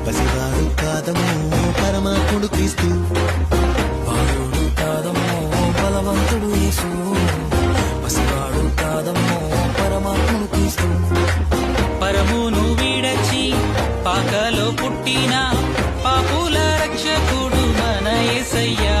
పసివాడు కాదమ్మో పరమాత్ముడు క్రీస్తు. బాలుడు కాదమ్మో బలవంతుడు యేసు, పసివాడు కాదమ్మో పరమాత్ముడు క్రీస్తు. పరమును విడచి పాకలో పుట్టిన పాపుల రక్షకుడు మన యేసయ్యా.